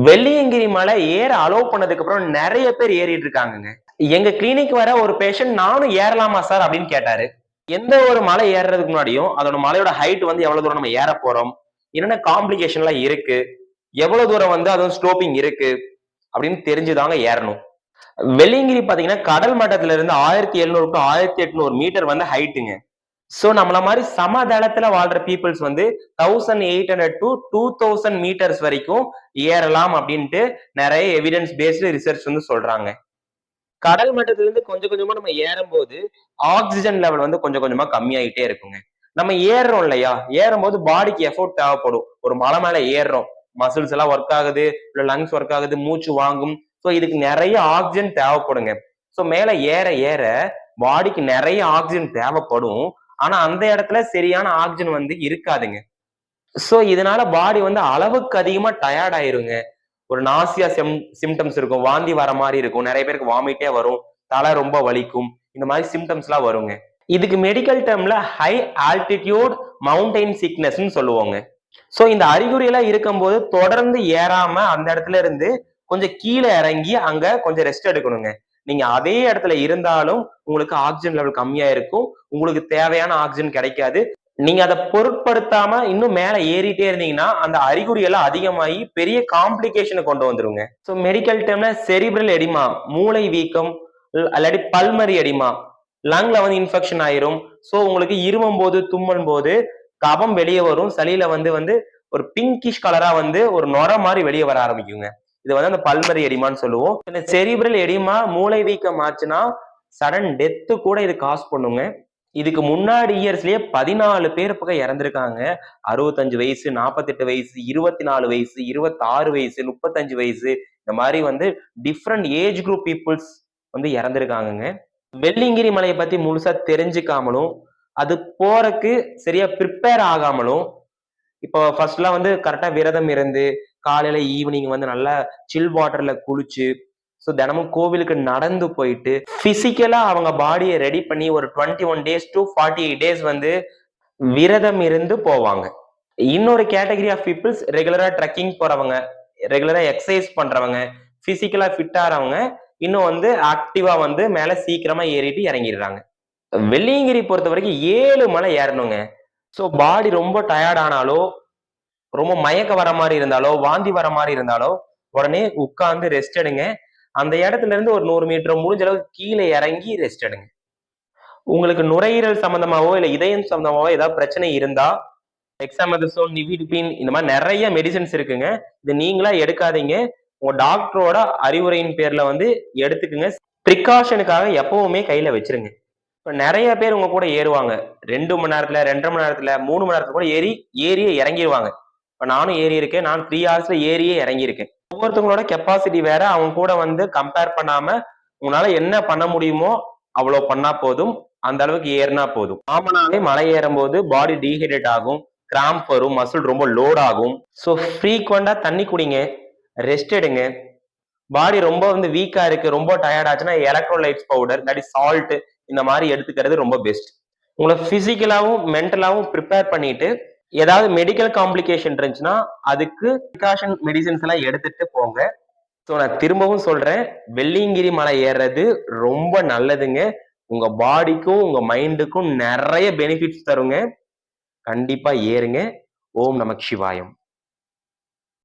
வெள்ளியங்கிரி மலை ஏற அலோவ் பண்ணதுக்கு அப்புறம் நிறைய பேர் ஏறிட்டு இருக்காங்கங்க. எங்க கிளினிக் வர ஒரு பேஷண்ட் நானும் ஏறலாமா சார் அப்படின்னு கேட்டாரு. எந்த ஒரு மலை ஏறுறதுக்கு முன்னாடியும் அதோட மலையோட ஹைட் வந்து எவ்வளவு தூரம் நம்ம ஏற போறோம், என்னென்ன காம்ப்ளிகேஷன் எல்லாம் இருக்கு, எவ்வளவு தூரம் வந்து அதுவும் ஸ்லோப்பிங் இருக்கு அப்படின்னு தெரிஞ்சுதாங்க ஏறணும். வெள்ளியங்கிரி பாத்தீங்கன்னா கடல் மட்டத்துல இருந்து 1700 டு 1800 மீட்டர் வந்து ஹைட்டுங்க. சோ நம்மள மாதிரி சமதளத்துல வாழ்ற பீப்புள்ஸ் வந்து 1800 டு 2000 மீட்டர்ஸ் வரைக்கும் ஏறலாம் அப்படின்ட்டு நிறைய எவிடன்ஸ் பேஸ்டு ரிசர்ச் வந்து சொல்றாங்க. கடல் மட்டத்துல இருந்து கொஞ்சம் கொஞ்சமா நம்ம ஏறும்போது ஆக்சிஜன் லெவல் வந்து கொஞ்சம் கொஞ்சமா கம்மியாயிட்டே இருக்குங்க. நம்ம ஏறுறோம் இல்லையா, ஏறும்போது பாடிக்கு எஃபோர்ட் தேவைப்படும். ஒரு மலை மேல ஏறுறோம், மசில்ஸ் எல்லாம் ஒர்க் ஆகுது, இல்ல லங்ஸ் ஒர்க் ஆகுது, மூச்சு வாங்கும். சோ இதுக்கு நிறைய ஆக்சிஜன் தேவைப்படுங்க. சோ மேல ஏற ஏற பாடிக்கு நிறைய ஆக்சிஜன் தேவைப்படும். ஆனா அந்த இடத்துல சரியான ஆக்சிஜன் வந்து இருக்காதுங்க. சோ இதனால பாடி வந்து அளவுக்கு அதிகமா டயர்ட் ஆயிருங்க. ஒரு நாசியா சிம்டம்ஸ் இருக்கும், வாந்தி வர மாதிரி இருக்கும், நிறைய பேருக்கு வாமிட்டே வரும், தலை ரொம்ப வலிக்கும், இந்த மாதிரி சிம்டம்ஸ் எல்லாம் வருங்க. இதுக்கு மெடிக்கல் டேர்ம்ல ஹை ஆல்டிடியூட் மவுண்டைன் சிக்னஸ் சொல்லுவாங்க. சோ இந்த அறிகுறி எல்லாம் இருக்கும்போது தொடர்ந்து ஏறாம அந்த இடத்துல இருந்து கொஞ்சம் கீழே இறங்கி அங்க கொஞ்சம் ரெஸ்ட் எடுக்கணுங்க. நீங்க அதே இடத்துல இருந்தாலும் உங்களுக்கு ஆக்சிஜன் லெவல் கம்மியா இருக்கும், உங்களுக்கு தேவையான ஆக்சிஜன் கிடைக்காது. நீங்க அதை பொருட்படுத்தாம இன்னும் மேல ஏறிட்டே இருந்தீங்கன்னா அந்த அறிகுறி எல்லாம் அதிகமாகி பெரிய காம்ப்ளிகேஷனை கொண்டு வந்துருங்க. ஸோ மெடிக்கல் டேர்ம்ல செரிப்ரல் எடிமா, மூளை வீக்கம், இல்லாட்டி பல்மரி எடிமா, லங்ல வந்து இன்ஃபெக்ஷன் ஆயிரும். ஸோ உங்களுக்கு இருமும் போது தும்மும் போது கபம் வெளியே வரும், சளியில வந்து வந்து ஒரு பிங்கிஷ் கலரா வந்து ஒரு நொர மாதிரி வெளியே வர ஆரம்பிக்குங்க. இது வந்து அந்த பல்மரி எடிமான்னு சொல்லுவோம். இந்த செரிப்ரல் எடிமா மூளை வீக்கம் ஆச்சுன்னா சடன் டெத்து கூட இது காஸ் பண்ணுங்க. இதுக்கு முன்னாடி இயர்ஸ்லயே 14 பேர் பக்கம் இறந்திருக்காங்க. 65 வயசு, 48 வயசு, 24 வயசு, 26 வயசு, 35 வயசு, இந்த மாதிரி வந்து டிஃப்ரெண்ட் ஏஜ் குரூப் பீப்புள்ஸ் வந்து இறந்திருக்காங்கங்க. வெள்ளியங்கிரி மலையை பத்தி முழுசா தெரிஞ்சுக்காமலும் அது போறக்கு சரியா ப்ரிப்பேர் ஆகாமலும், இப்போ ஃபர்ஸ்ட்லாம் வந்து கரெக்டா விரதம் இருந்து காலையில ஈவினிங் வந்து நல்லா சில் வாட்டர்ல குளிச்சு, ஸோ தினமும் கோவிலுக்கு நடந்து போயிட்டு பிசிக்கலா அவங்க பாடியை ரெடி பண்ணி ஒரு 21 டேஸ் டு 48 டேஸ் வந்து விரதம் இருந்து போவாங்க. இன்னொரு கேட்டகரி ஆஃப் பீப்புள்ஸ் ரெகுலரா ட்ரெக்கிங் போறவங்க, ரெகுலரா எக்ஸசைஸ் பண்றவங்க, பிசிக்கலா ஃபிட் ஆறவங்க இன்னும் வந்து ஆக்டிவா வந்து மேல சீக்கிரமா ஏறிட்டு இறங்கிடுறாங்க. வெள்ளியங்கிரி பொறுத்த வரைக்கும் 7 மலை ஏறணுங்க. ஸோ பாடி ரொம்ப டயர்ட் ஆனாலோ, ரொம்ப மயக்க வர மாதிரி இருந்தாலோ, வாந்தி வர மாதிரி இருந்தாலோ உடனே உட்கார்ந்து ரெஸ்ட் எடுங்க. அந்த இடத்துல இருந்து ஒரு 100 மீட்டர் முடிஞ்ச அளவுக்கு கீழே இறங்கி ரெஸ்ட் எடுங்க. உங்களுக்கு நுரையீரல் சம்பந்தமாவோ இல்ல இதயம் சம்பந்தமாவோ ஏதாவது பிரச்சனை இருந்தா டெக்ஸாமெதசோன், நிவிடிபின் இந்த மாதிரி நிறைய மெடிசன்ஸ் இருக்குங்க. இது நீங்களா எடுக்காதீங்க. உங்க டாக்டரோட அறிவுரையின் பேர்ல வந்து எடுத்துக்குங்க. பிரிகாஷனுக்காக எப்பவுமே கையில வச்சிருங்க. இப்ப நிறைய பேர் உங்க கூட ஏறுவாங்க. 2 மணி நேரத்துல, 2.5 மணி நேரத்துல, 3 மணி நேரத்துல கூட ஏறியே இறங்கிடுவாங்க. இப்ப நானும் ஏறி இருக்கேன். நான் 3 ஹவர்ஸ்ல ஏறியே இறங்கியிருக்கேன். ஒவ்வொருத்தவங்களோட கெப்பாசிட்டி வேற. அவங்க கூட வந்து கம்பேர் பண்ணாம உங்களால என்ன பண்ண முடியுமோ அவ்வளவு பண்ணா போதும். அந்த அளவுக்கு ஏறினா போதும். காமனாவே மலை ஏறும் போது பாடி டீஹைட்ரேட் ஆகும், கிராம்ப் வரும், மசில் ரொம்ப லோட் ஆகும். ஸோ ஃப்ரீக்வெண்டா தண்ணி குடிங்க, ரெஸ்ட் எடுங்க. பாடி ரொம்ப வந்து வீக்கா இருக்கு, ரொம்ப டயர்ட் ஆச்சுன்னா எலக்ட்ரோலைட்ஸ் பவுடர் இல்லாட்டி சால்ட் இந்த மாதிரி எடுத்துக்கிறது ரொம்ப பெஸ்ட். உங்களை பிசிக்கலாவும் மென்டலாவும் ப்ரிப்பேர் பண்ணிட்டு ஏதாவது மெடிக்கல் காம்ப்ளிகேஷன் இருந்துச்சுன்னா அதுக்கு ப்ரிகாஷன் மெடிசன்ஸ் எல்லாம் எடுத்துட்டு போங்க. ஸோ நான் திரும்பவும் சொல்றேன், வெள்ளியங்கிரி மலை ஏறுறது ரொம்ப நல்லதுங்க. உங்க பாடிக்கும் உங்க மைண்டுக்கும் நிறைய பெனிஃபிட்ஸ் தருங்க. கண்டிப்பா ஏறுங்க. ஓம் நமக் சிவாயம்.